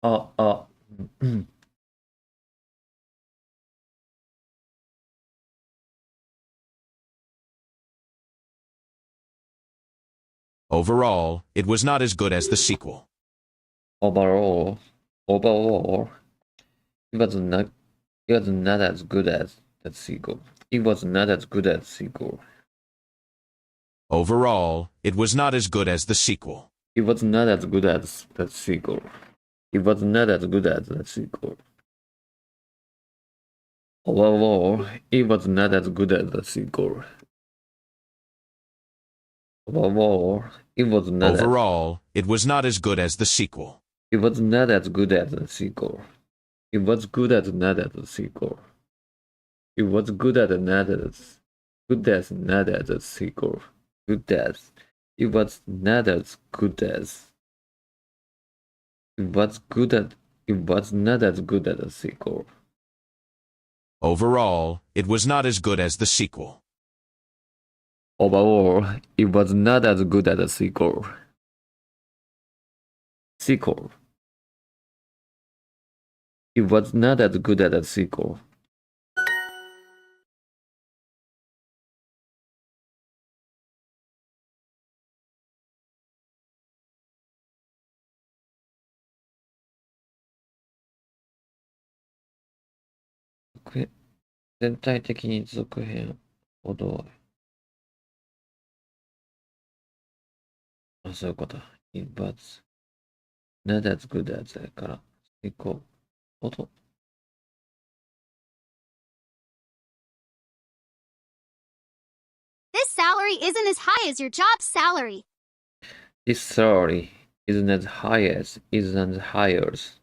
うん。Overall, it was not as good as the sequel. Overall, it was not, it was not as good as the sequel. It was not as good as the sequel. Overall, it was not as good as the sequel. It was not as good as the sequel. It was not as good as the sequel. Overall, it was not as good as the sequel. Overall, it was not Overall, it was not as good as the sequel. it was not as good as the sequel. It was good as not as the sequel. It was good as not as good as not as the sequel. Good as it was not as good as it was good at it was not as good as the sequel. Overall, it was not as good as the sequel. Overall, it was not as good as the sequel. Sequel. It was not as good as the sequel. Okay. 全体的に続編ほど、そういうこと。It was not as good as だから、sequel ほど。This salary isn't as high as your job's salary. This salary isn't as high as isn't hires.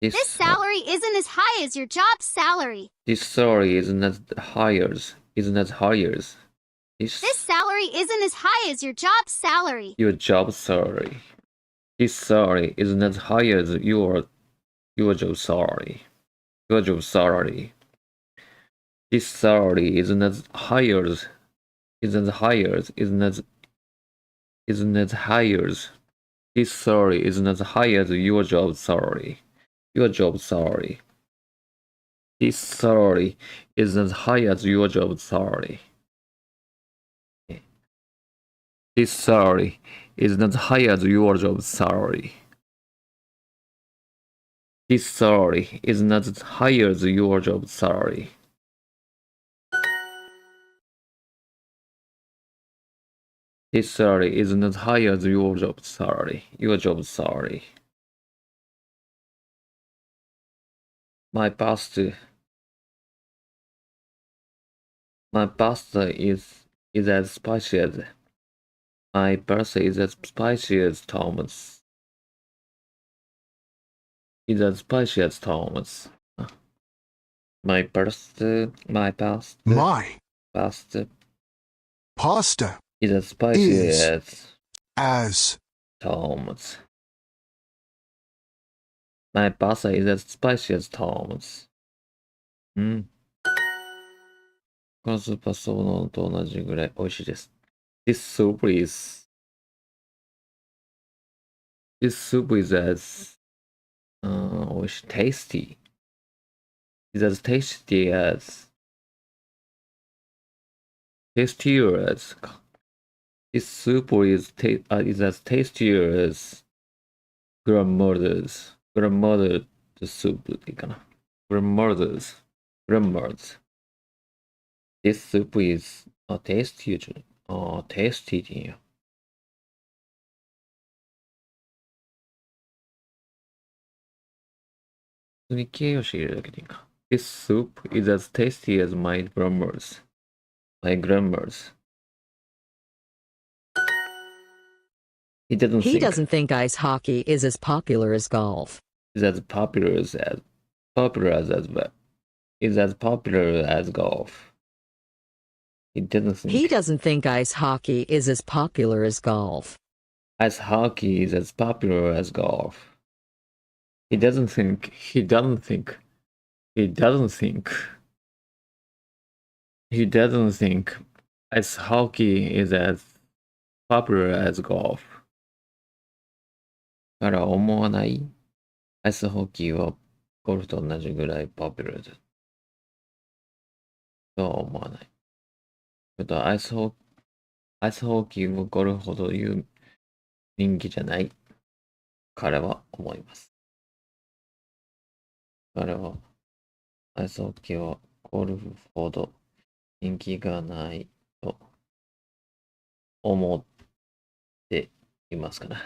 This salary isn't as high as your job's salary. This salary isn't as hires. Isn't as hires. This salary isn't as high as your job's salary. Your job salary. This salary isn't as high as your job salary. Your job salary. This salary isn't as high as isn't as high as isn't as high as this salary isn't as high as your job salary. Your job salary. This salary isn't as high as your job salary. This salary isn't as high as your job salary. This salary isn't as high as your job salary. This salary isn't as high as your job salary. Your job salary. My past is as spicy as my pasta is as spicy as Thomas. Is as spicy as Thomas. My pasta is as spicy as Thomas. My pasta is as spicy as Thomas. うん。このスーパーそのと同じぐらい美味しいです。This soup is as tasty. Is as tasty as tastier as. This soup is as tastier as grandmother's soup でいいかな。grandmother's. This soup is tasty じゃない。tasty でいいや。普通に形容詞入れるだけでいいか。This soup is as tasty as my grandma's. My grandma's. He doesn't think ice hockey is as popular as golf. Is as popular as golf. He doesn't think ice hockey is as popular as golf. Ice hockey is as popular as golf. He doesn't think ice hockey is as popular as golf. から思わないアイスホッキーはゴルフと同じぐらいポピュラーだとは思わない。アイスホッキーはゴルフほど人気じゃない。彼は思います。彼はアイスホッキーはゴルフほど人気がないと思っていますかね。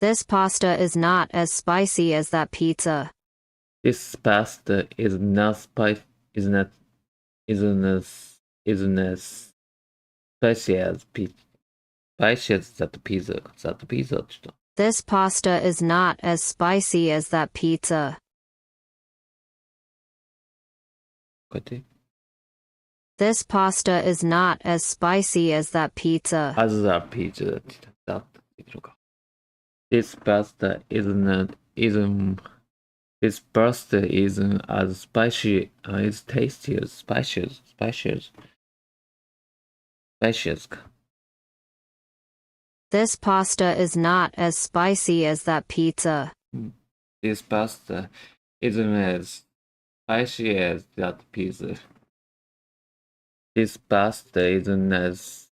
This pasta is not as spicy as that pizza. This pasta is not spicy. Isn't as spicy as that pizza. That pizza ちょっと。This pasta is not as spicy as that pizza. こうやって。This pasta is not as spicy as that pizza. as a pizza って言ったら、だって言ってるか。This pasta isn't as spicy, as tasty as spicy as か。This pasta is not as spicy as that pizza. This pasta isn't as spicy as that pizza. This pasta isn't as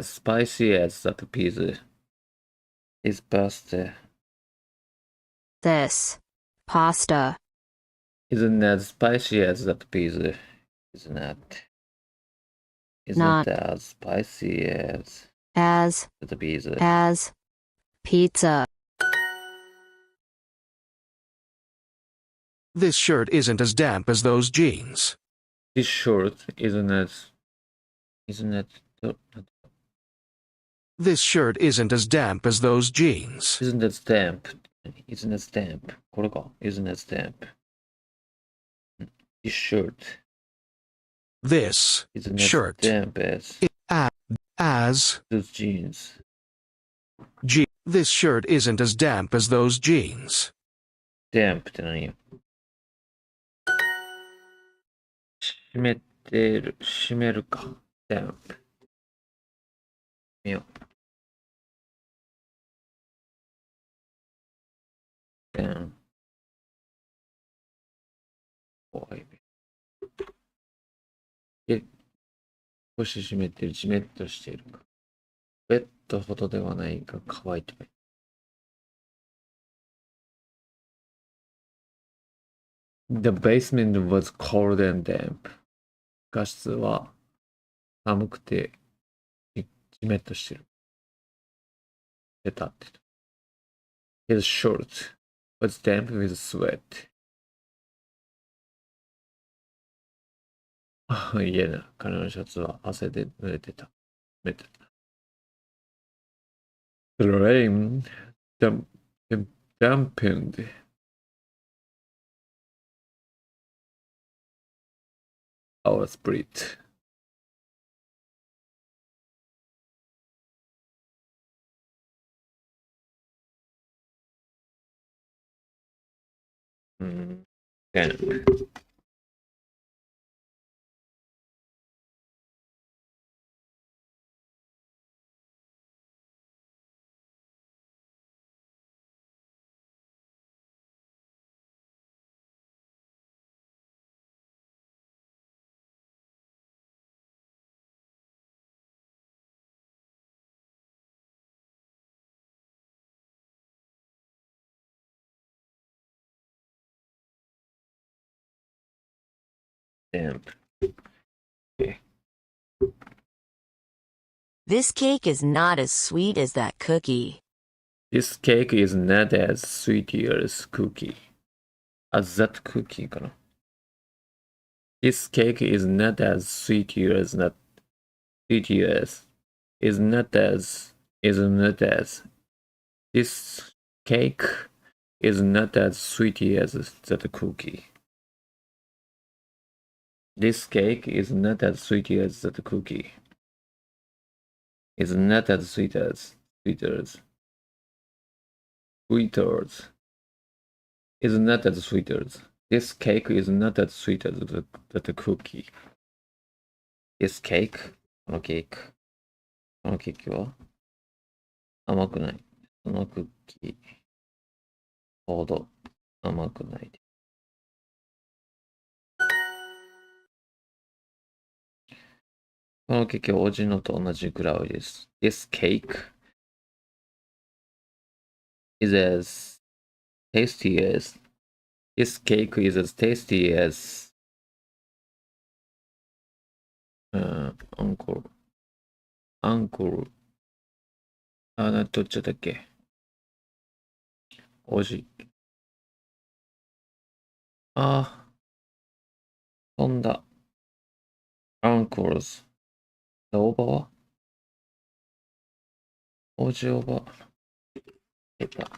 spicy as that pizza. This pasta This pasta isn't as spicy as that pizza. Isn't Not as spicy as as the pizza. as pizza. This shirt isn't as damp as those jeans. This shirt isn't as This shirt isn't as damp as those jeans. isn't as damp. Isn't as damp. これか。Isn't as damp. This shirt This isn't shirt as damp as as those jeans. This shirt isn't as damp as those jeans. damp って何よ。湿めるか。damp。見よう。damp。怖い。少し湿ってる、じめっとしているか。ウェットほどではないが乾いてない。The basement was cold and damp. 画質は寒くてじめっとしてる。出たって。His shirt was damp with sweat. いやな、彼のシャツは汗で濡れてた。めてた。The rain dampened our spirit. damp. Damp. This cake is not as sweet as that cookie. This cake is not as sweet as cookie. As that cookie かな。This cake is not as sweet as that sweet as is not as this cake is not as sweet as that cookie. This cake is not as sweet as that cookie. Is not as sweet as sweeters. Is not as sweet as. This cake is not as sweet as the cookie. This cake このケーキ。このケーキは甘くない。そのクッキーほど甘くない。このケーキはおじのと同じくらいです。This cake is as tasty as This cake is as tasty as uncle. Uncle. どっちだっけおじ。飛んだ。uncles。おばはおじおば。出た。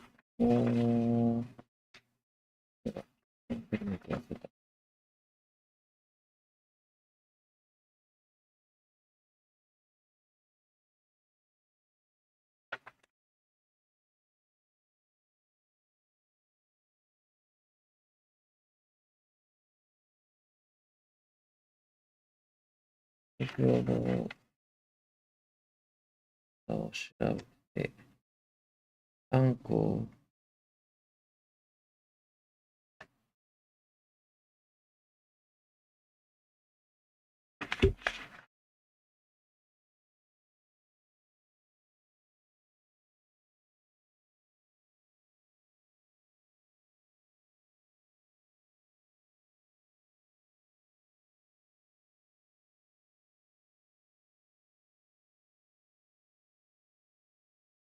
情報を調べて、あんこ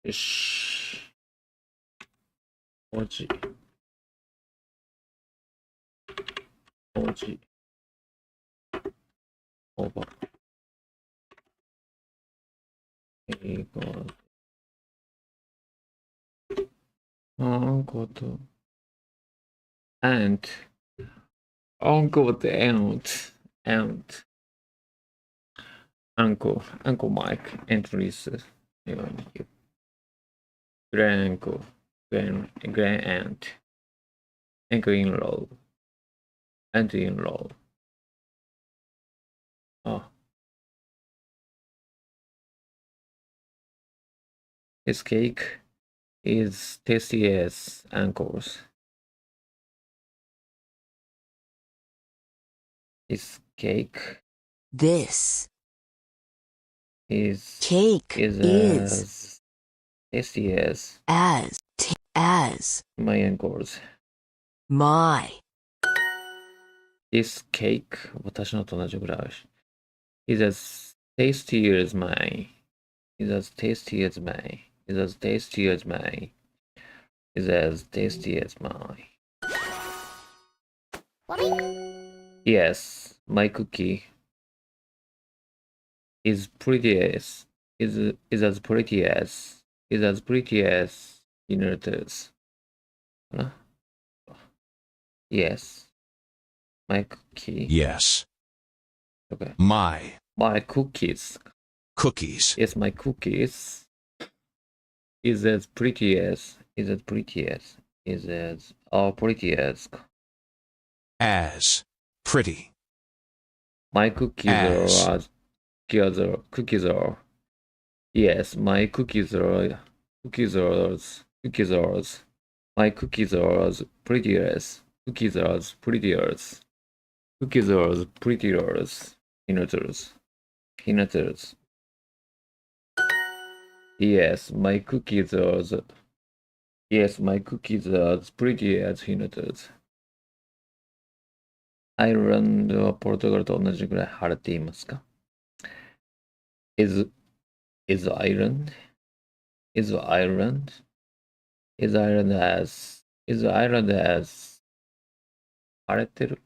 よし。おじ。おじ。おば。英語。あんこと。ant。あんこと ant。Uncle Mike entries grand uncle, grand aunt, uncle-in-law, aunt-in-law. His cake is tasty as uncle's. His cake This is cake is is as tasty as as my uncle's. my This cake 私のと同じぐらい is as tasty as mine. Is as tasty as mine. Is as tasty as mine. Is as tasty as mine. Yes, my cookie is pretty as is as pretty as Innerters. Yes, my cookie. Yes. Okay. My My cookies. cookies. Yes, my cookies is as pretty as pretty as As pretty. my cookies As. are as cookies are. Yes, my cookies are my cookies are as pretty as Peanuts. Yes, my cookies are as pretty as peanuts. アイルランドはポルトガルと同じぐらい晴れていますか ?is Ireland as 晴れてる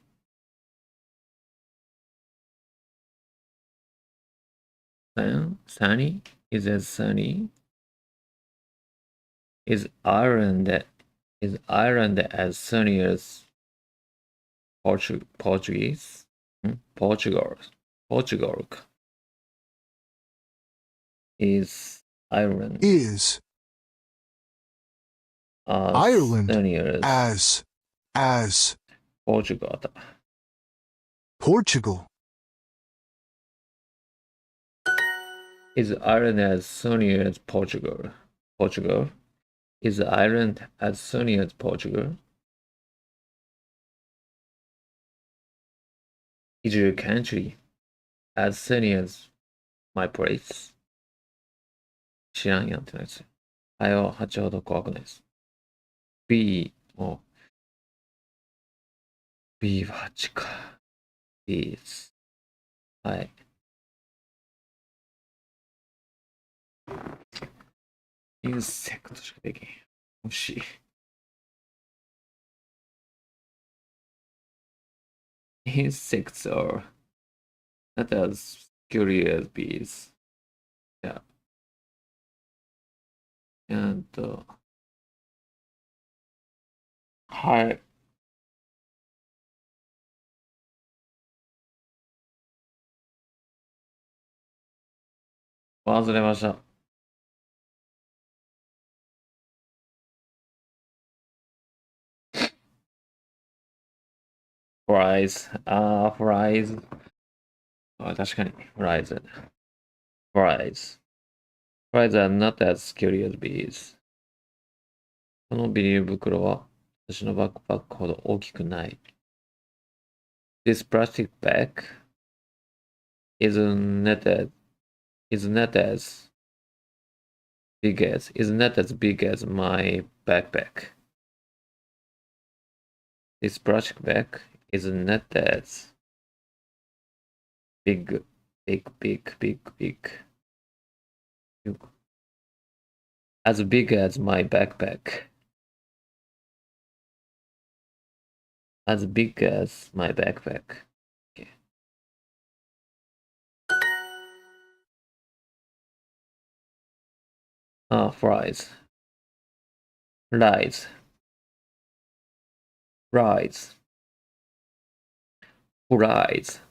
Sunny? Is as sunny? Is Ireland as sunny as Portuguese? Portugal. Is Ireland Is Ireland sunny as Portugal だ。Portugal Is the island as sunny as Portugal? Portugal? Is the island as sunny as Portugal? Is your country as sunny as my place? 知らんやんってなやつ。あれは8ほど怖くないです。B も B は8か。B です。はい。インセクトしかできん。惜しい。Insects are not as scary as bees. Yeah. And, はい。忘れました。fries. fries. 確かに。fries. fries. fries are not as scary as bees. このビニール袋は私のバックパックほど大きくない。This plastic bag is not as big as my backpack. This plastic bag is not as big as big as my backpack. As big as my backpack. Okay. Fries. Fries. Fries. Fries.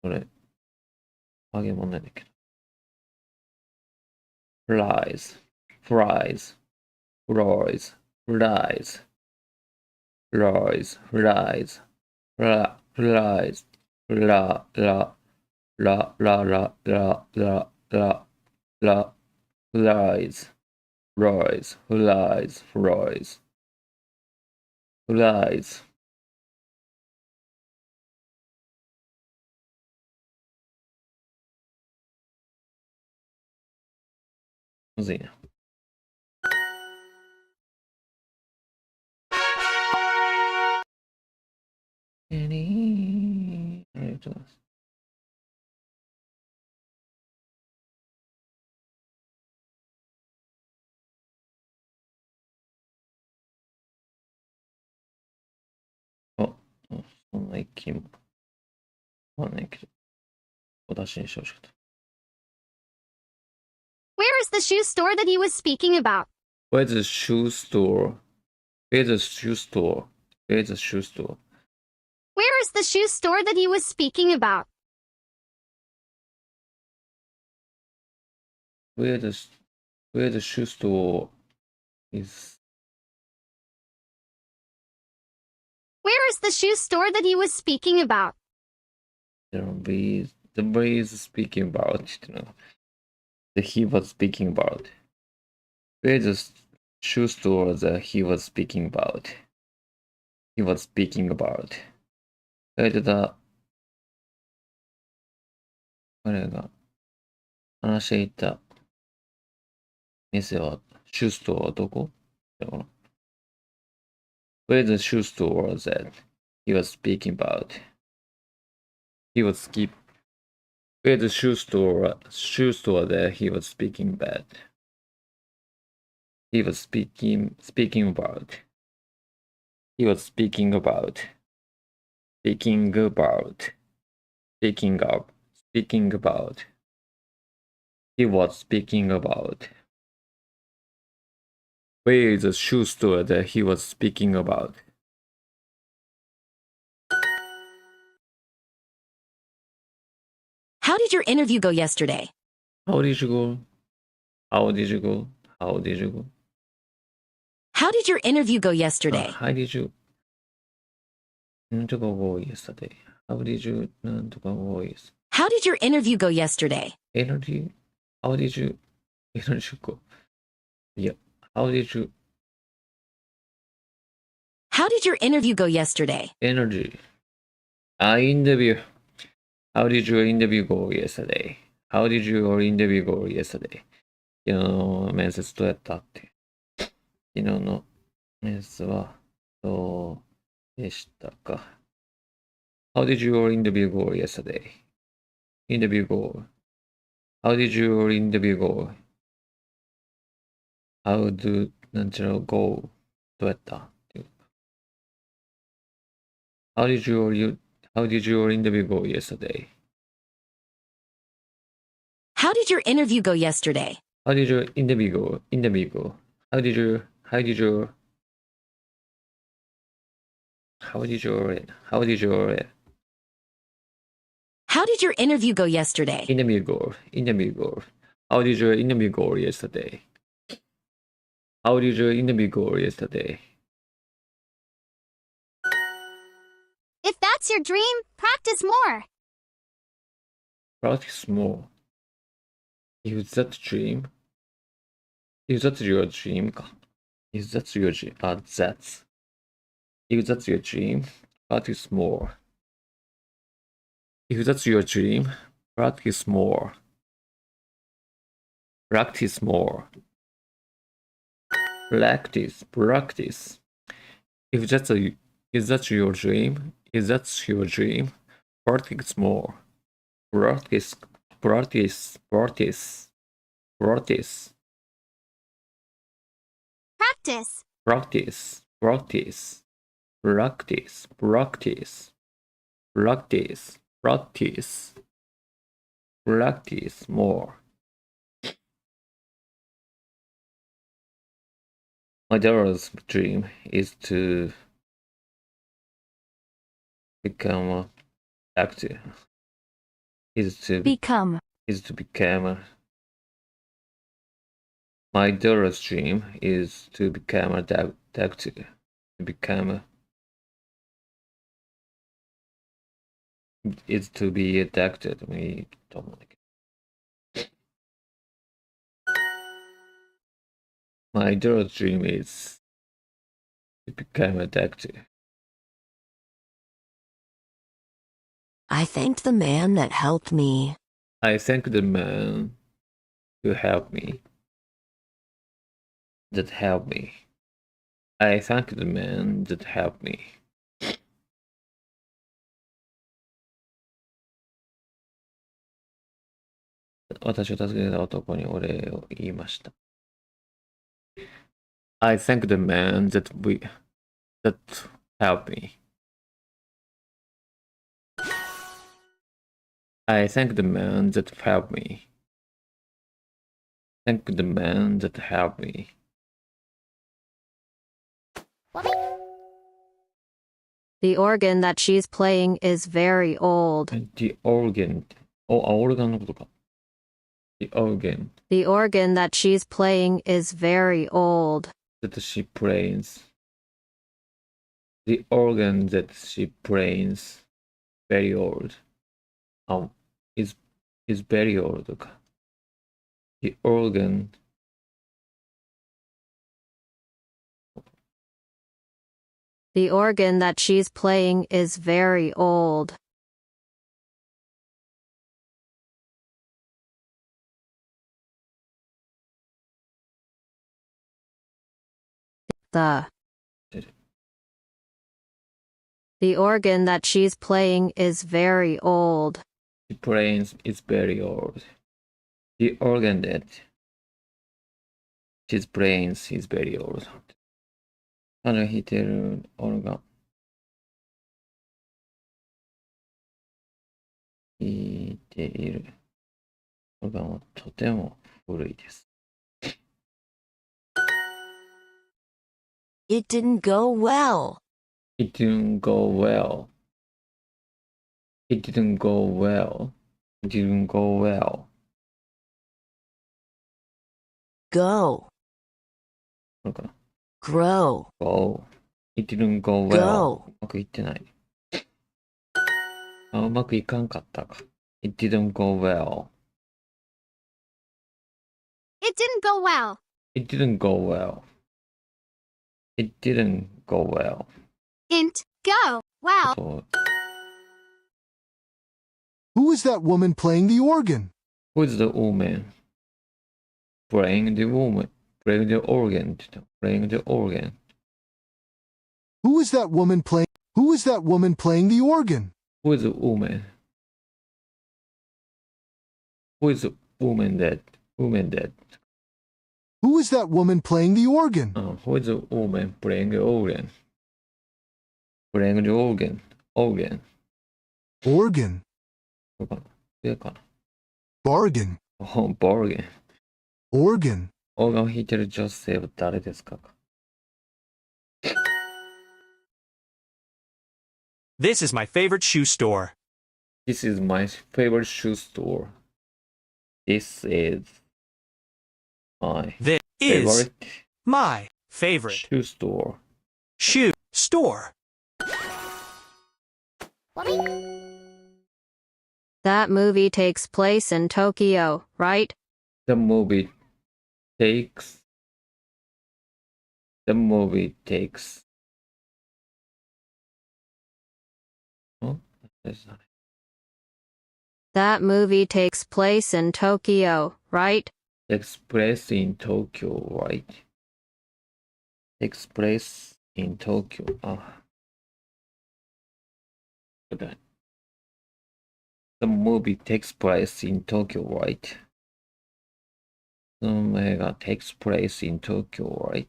これ、揚げ物なんだけど。Fries. Fries. Fries. Fries. Fries. Fries. Fries. La la la la la la la la la fries. Fries. Fries. Fries. Fries. むずいな。ありがとうございます。そんな一気にもわかんないけど、お出しにしてほしかった。Where is the shoe store that he was speaking about? Where's the shoe store? Where's the shoe store? Where's the shoe store? Where is the shoe store that he was speaking about? Where the shoe store is? Where is the shoe store that he was speaking about? The breeze speaking about, that he was speaking about. Where's the shoe store that he was speaking about? He was speaking about. 書いてた彼が話していた店は、シューストアはどこだろうな。Where's the shoe store that he was speaking about? Where's the shoe store that he was speaking about? He was speaking about. He was speaking about. Speaking about. He was speaking about. Where is the shoe store that he was speaking about? How did your interview go yesterday? How did you go? How did you go? How did you go? How did your interview go yesterday? How did you go yesterday? How did you なんとか voice? How did your interview go yesterday? Energy? How did you energy go? いや、How did you How did your interview go yesterday? energy? Interview. How did your interview go yesterday? How did your interview go yesterday? 昨日の面接どうやったって。昨日の面接はどうでしたか？ How did your interview go yesterday? Interview go. How did your interview go? How do なんちゃら go どうやったっていう。How did your interview go yesterday? How did your interview go yesterday? How did your interview go? Interview go. How did your how did your how did your how did your How did your interview go yesterday? interview go? Interview go. How did your interview go yesterday? How did your interview go yesterday? If that's your dream, practice more. Practice more. If that's dream. If that's your dream か。If that's your dream. That's. If that's your dream, practice more. If that's your dream, practice more. Practice more. Practice. If that's your dream, practice more. Practice. Practice. Practice more. My daughter's dream is to become actor. Become. My daughter's dream is to become a doctor. Is to be a doctor. いいと思うんだけど。My daughter's dream is to become a doctor. I thanked the man that helped me. I thank the man who helped me. I thank the man that helped me. 私を助けた男にお礼を言いました。I thank the man that helped me. I thank the man that helped me. Thank the man that helped me. The organ that she's playing is very old. The organ. オルガンのことか。The organ The organ that she's playing is very old. that she plays. The organ that she plays very old. Is very old か。The organ The organ that she's playing is very old. The organ that she's playing is very old. she plays is very old. The organ that she's playing is very old. 彼が弾いてるオルガン。弾いているオルガンはとても古いです。It didn't go well. It didn't go well. It didn't go well. It didn't go well. Go. これかな。Grow. Go. It didn't go well. Go. うまくいってない。うまくいかんかったか。It didn't go well. It didn't go well. It didn't go well. It didn't go well. Int go well. と Who is that woman playing the organ? Who is the woman playing the woman? Playing the organ って言った。Playing the organ. Who is that woman playing? Who is that woman playing the organ? Who is the woman? Who is the woman that? Woman that? Who is that woman playing the organ? Who is the woman playing the organ? Playing the organ. Organ. Organ. これかな。上かな。Bargain. ボーゲン。 Organ. オーガンを弾いてる女性は誰ですか？ This is my favorite shoe store. This is my favorite shoe store. This is my This is favorite my favorite shoe store. shoe store. That movie takes place in Tokyo, right? The movie takes. The movie takes. ん？ That movie takes place in Tokyo, right? Takes place in Tokyo, right? Takes place in Tokyo. あ。そうだ。The movie takes place in Tokyo, right? その映画 takes place in Tokyo, right?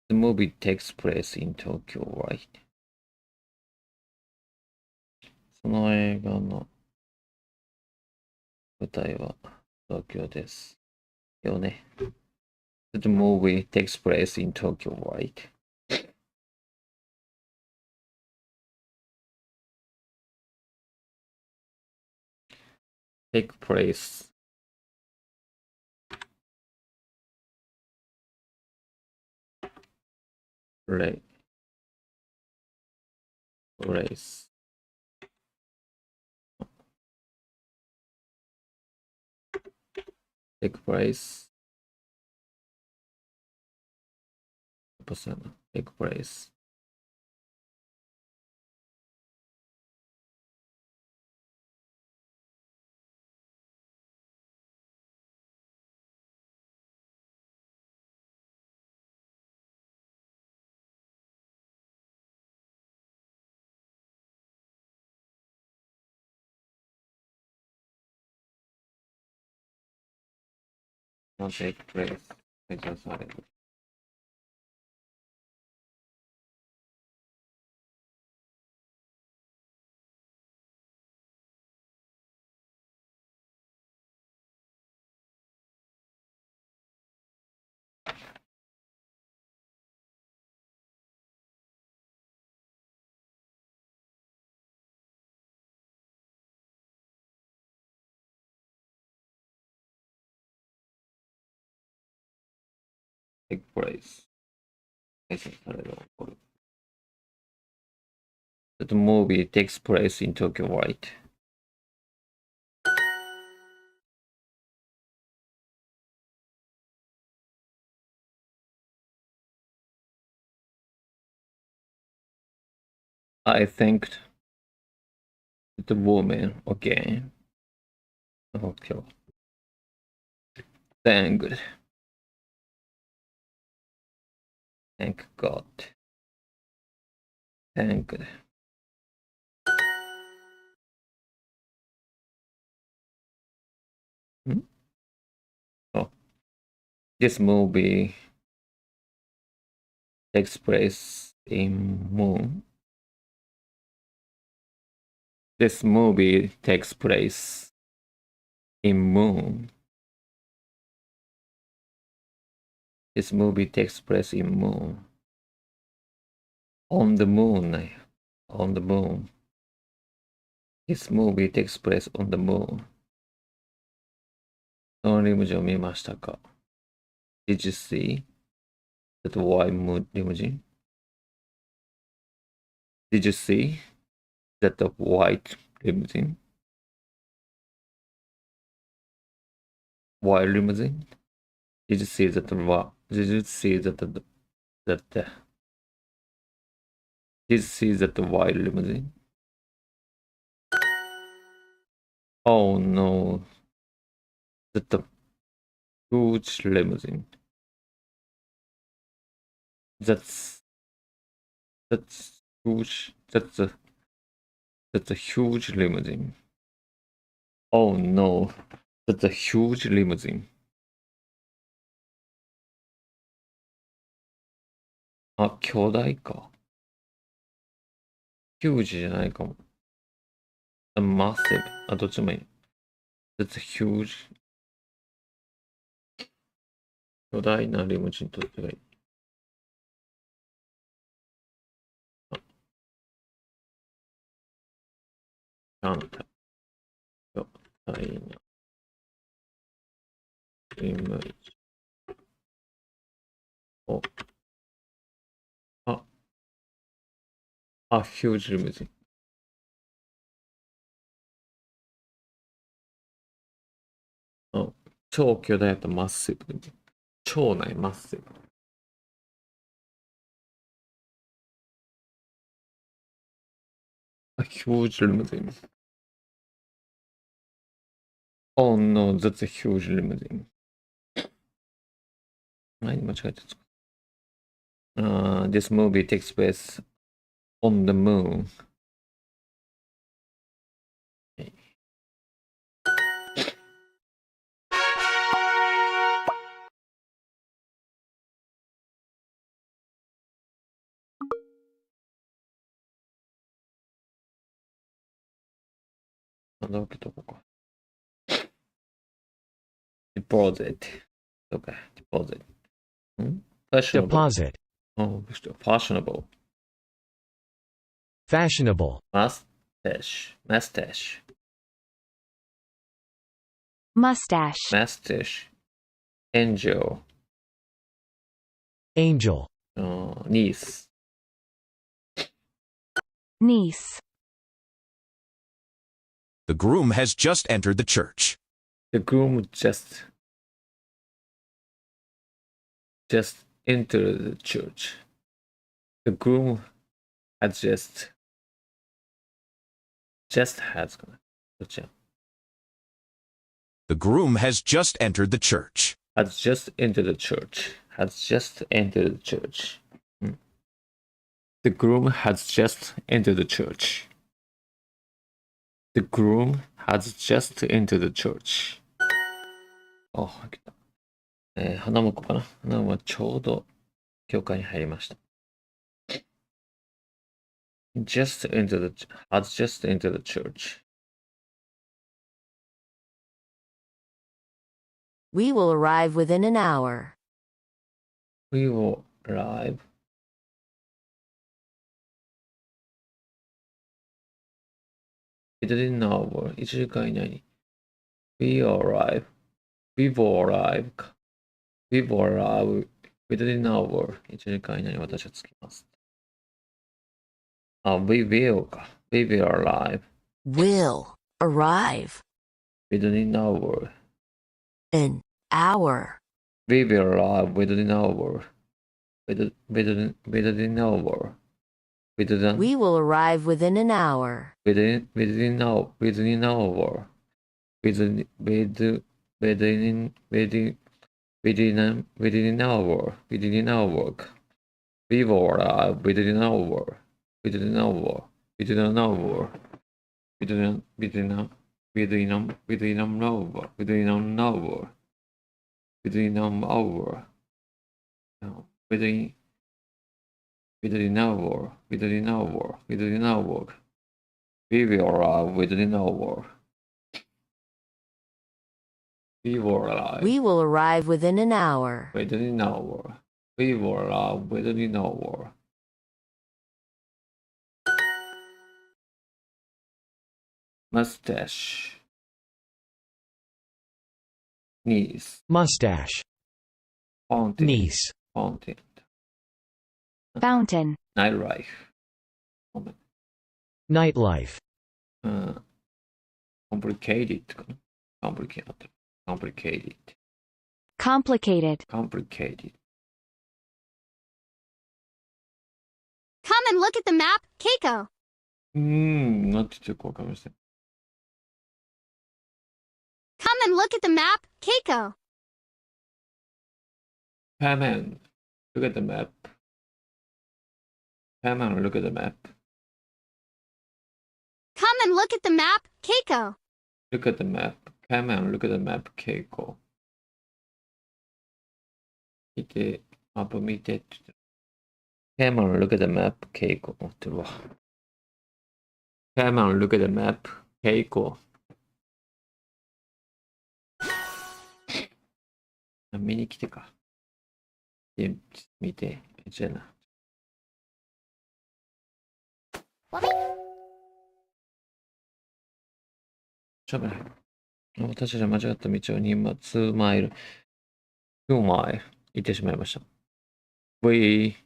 The movie takes place in Tokyo, right? その映画の舞台は東京です。よね。The movie takes place in Tokyo, right? Take place. Place. Take place. やっぱそうやな。Take place. Not take place. 解除される。take place. 解除される。起こる。The movie takes place in Tokyo, right? I thanked the woman. Okay. Okay. Thank God. Thank. Oh, this movie takes place in Moon. This movie takes place in Moon. This movie takes place in Moon. On the moon. On the moon. This movie takes place on the moon. そのリムジンを見ましたか？ Did you see that white limousine? Did you see that white limousine? White limousine? Did you see that? Did you see that? Did you see that white limousine? Oh no, that huge limousine. That's huge. That's a huge limousine. Oh no, that's a huge limousine. あ、巨大か。huge じゃないかも。massive。あ、どっちもいい。That's a huge。巨大なリムジンとってがいい。あんた。巨大なリムジン。お。huge limousine。超巨大やったらマッシブ。超ないマッシブ。huge limousine. Oh no, that's a huge limousine. 何間違えてた。This movie takes place on the moon. なんだっけとこか。deposit とか、deposit。fashionable。 Deposit. fashionable。 Fashionable. mustache。 Mustache. angel。 Angel. niece。 Niece. The groom has just entered the church. The groom just entered the church. The groom has just has かな。どっちや。The groom has just entered the church. has just entered the church. has just entered the church. The groom has just entered the church. The groom has just entered the church. あ、来た。花婿かな。花婿はちょうど教会に入りました。has just entered the church. We will arrive within an hour. We will arrive. within an hour. 1時間以内に。We will arrive. We will arrive. We will arrive within an hour. 1時間以内に私は着きます。We will か。We will arrive Will arrive within an hour. an hour. We will arrive within an hour. Within an hour. Within We will arrive within an hour. an hour. Within an hour. Within an hour. We will arrive within an hour. Within an hour. Within an hour. Within an hour. Within an hour. Within an hour. Within an hour. Within an hour. Within an hour. Within an hour. Within an hour. We will arrive within an hour. We will arrive We will arrive within an hour. within an hour. We will arrive within an hour. Mustache. niece, mustache, fountain, niece, fountain, Fountain. nightlife, nightlife, complicated かな complicated, complicated, Complicated. complicated, Come and look at the map, Keiko. なんて言ってるかわかりません。Come and look at the map, Keiko. Pam, look at the map. Pam, look at the map. Come and look at the map, Keiko. Look at the map. Pam, look at the map, Keiko. 見て、マップ見てって言ってる。Pam, look at the map, Keiko. 持ってるわ。Pam, look at the map, Keiko. 見に来てか。で、見て。じゃあな。しゃべらへん。私たちは間違った道を2マイル、2マイル行ってしまいました。We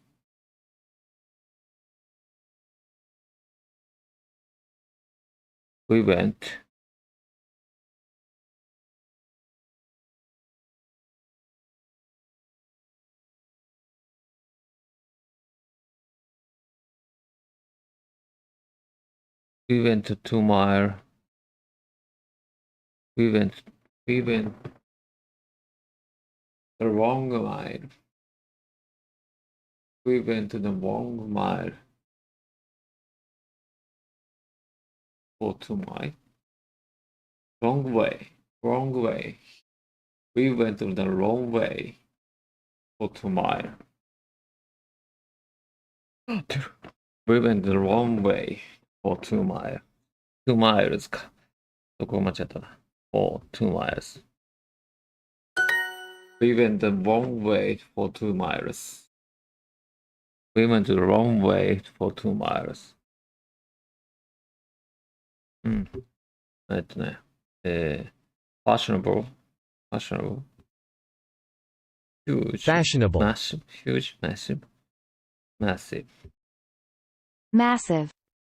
went We went 2 mile. We went the wrong mile. We went the wrong mile. For 2 mile. Wrong way. Wrong way. We went the wrong way. For 2 mile. We went the wrong way. For 2 mile. 2 miles か。そこ間違ったな。For 2 miles. We went the wrong way for 2 miles. We went the wrong way for 2 miles. ね。fashionable. Huge. fashionable, Massive. Huge. Massive. Massive.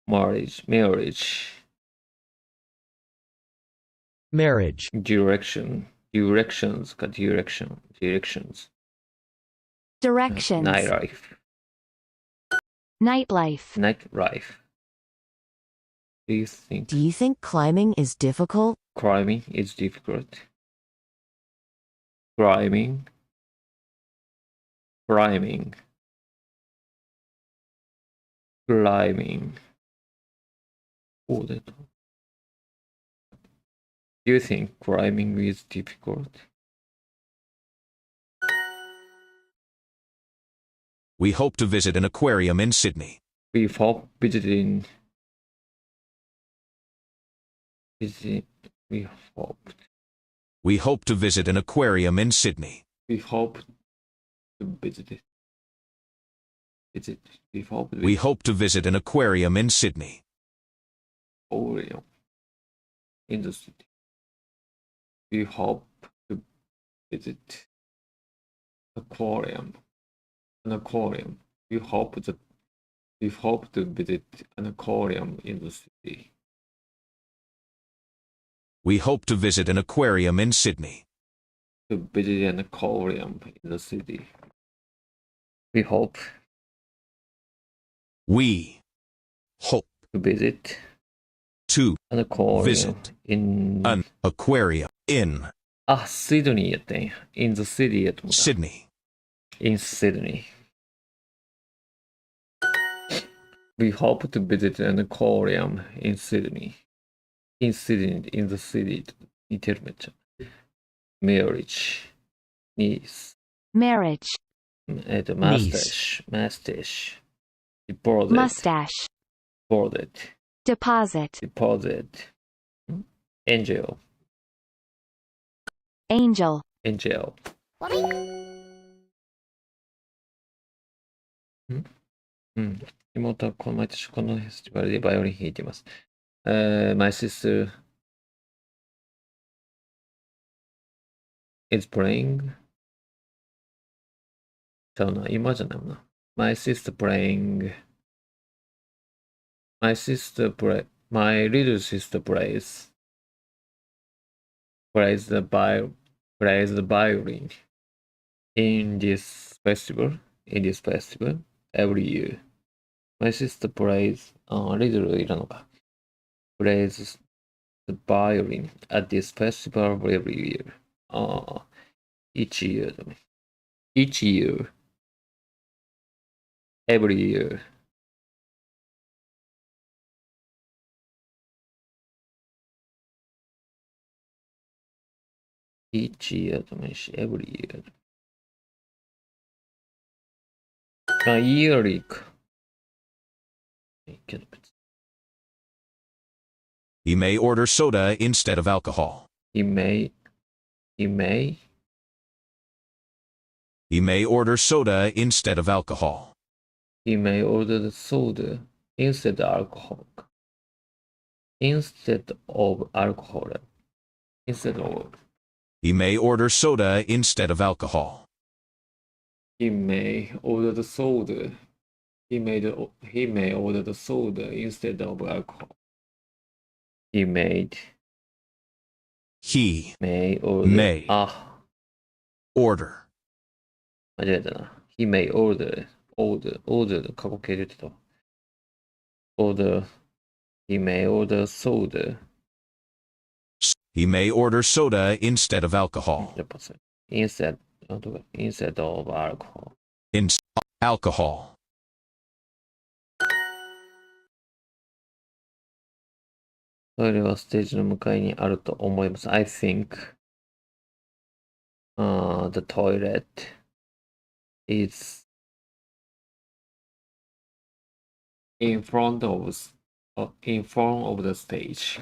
Marriage. marriage, Directions. Directions. Nightlife. Do you think Do you think climbing is difficult? climbing is difficult? Climbing. Oh, that. Do you think climbing is difficult? We hope to visit an aquarium in Sydney. We hope visiting. We hope to visit an aquarium in Sydney. We hope to visit it. We hope to visit an aquarium in Sydney. Aquarium in the city. We hope to visit aquarium. An aquarium. We hope to visit an aquarium in the city. We hope to visit an aquarium in Sydney. To visit an aquarium in the city. We hope We hope to visit to an aquarium visit in an aquarium in Sydney やったんや。in the city やと思った。Sydney. in Sydney. We hope to visit an aquarium in Sydney. In Sydney, in the city 似てるめっちゃ。Marriage. Niece. Marriage. Mustache. Deposit. Mustache. Deposit. Angel. Angel.妹は毎年このフェスティバルでバイオリン弾いています。My sister is playing. ちゃうな、今じゃないもんな。My sister playing. My little sister plays the violin in this festival every year. My sister plays little いらのか。plays the violin at this festival every year. Each year だね。Each year. Every year. Each year でもいいし、every year. yearly か。いいけど別に。He may order soda instead of alcohol. He may He may order soda instead of alcohol. order the soda instead of alcohol. Instead of alcohol. Instead of. He may order soda instead of alcohol. He may order the soda. He may order the soda instead of alcohol. He may order. May. あ、 Order. 間違えたな。He may order の過去形で言ってた。He may order soda. He may order soda instead of alcohol. やっぱそれ。instead of alcohol. Alcohol. トイレはステージの向かいにあると思います。I think the toilet is in front of the stage.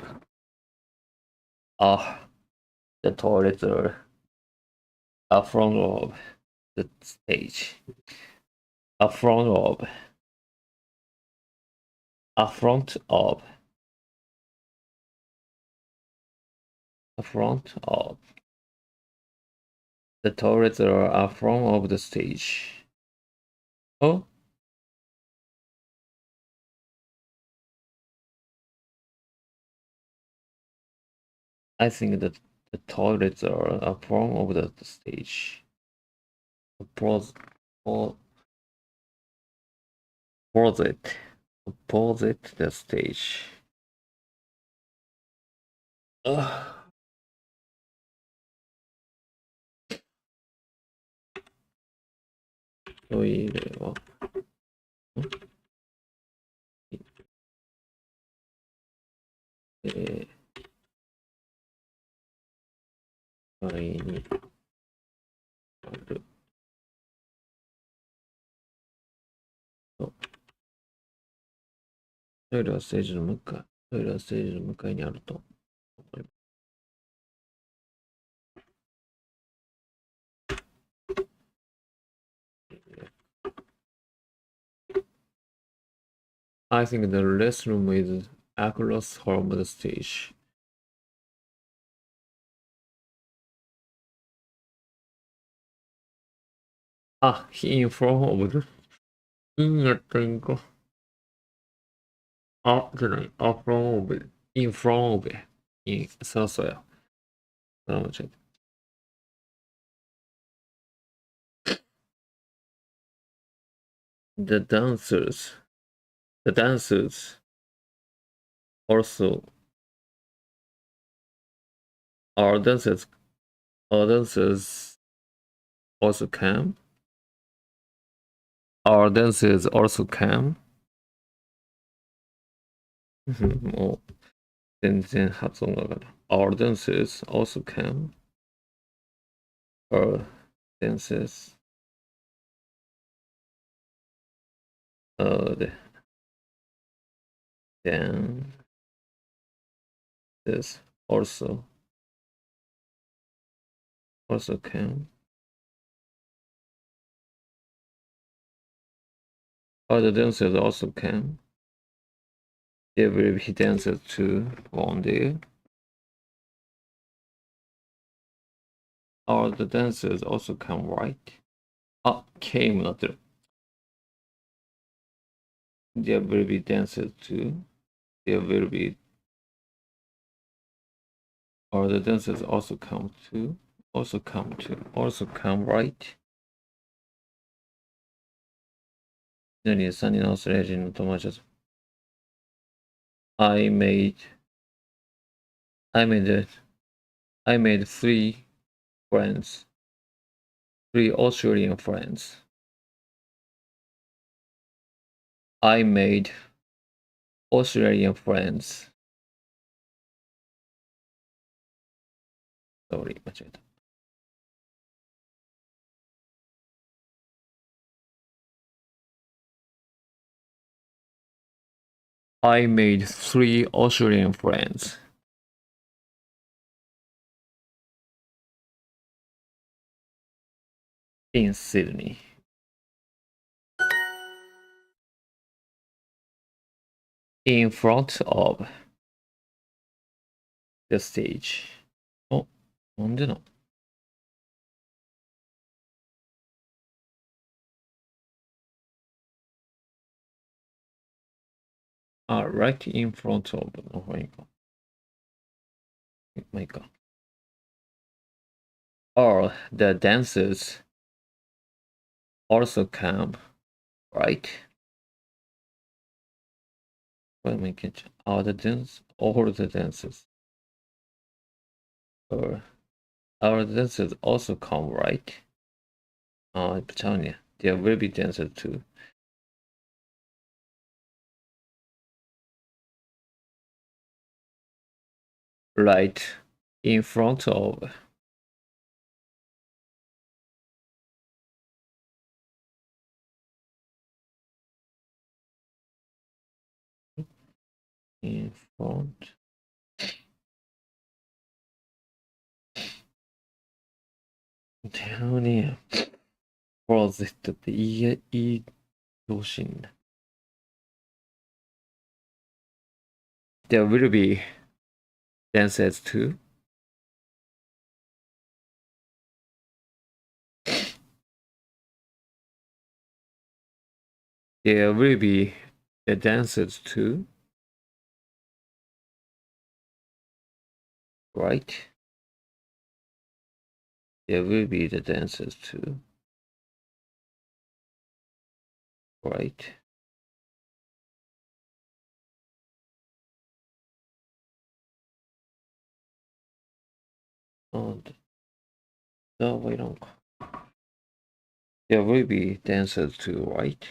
The toilets are front of the stage. Front of. The toilets are front of the stage. Oh? I think that the toilets are front of the stage. Opposite the stage.トイレは、前にあると。トイレはステージの向かいにあると思います。I think the restroom is across from the stage. In front of the. やったらいいんか。じゃない。front of. In front of. そうや。間違えた。The dancers also our dancers also come. Our dancers also come. もう全然発音がわからない。Our dancers also come. Our dancers the dancers also come. Other dancers also come. There will be dancers too one day. Are the dancers also come, right? あ、came なってる。There will be dancers too. There will be. Are the dancers also come too? Also come too. Also come, right? 何3人のオーストラリア人の友達です。I made three friends. Three Australian friends. I made Australian friends. Sorry, 間違えた。I made three Australian friends. In Sydney. In front of the stage. お、なんでなあ、right in front of の方がいいか。まあいいか。Or the dancers also come, right? これもいけんじゃん。Are the dancers, all the dancers. Or our dancers also come, right? あ、やっぱちゃうね。There will be dancers too. Right in front of. In front. だよね。クローゼットって言いほしいんだ。There will be dancers too. There will be the dancers too. Right? There will be the dancers too. Right? And wait on. There will be dancers too, right?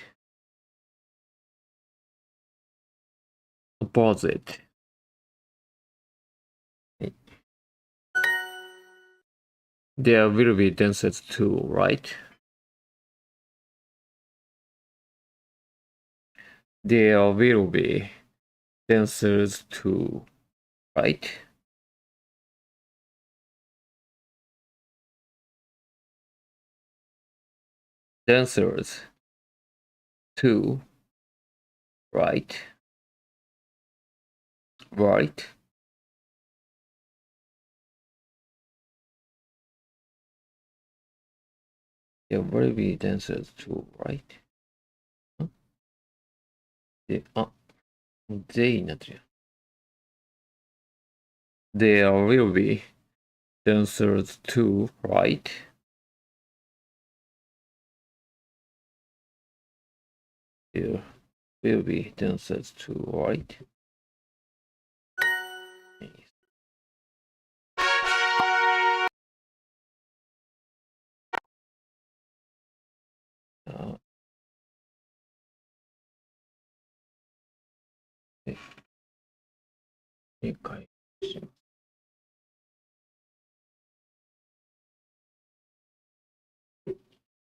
Opposite. There will be dancers too, right? There will be dancers too, right? Dancers too, right? Right? There will be dancers too, right? で、あ、they になってるやん。There will be dancers too, right? There will be dancers too, right? Uh, 理解します。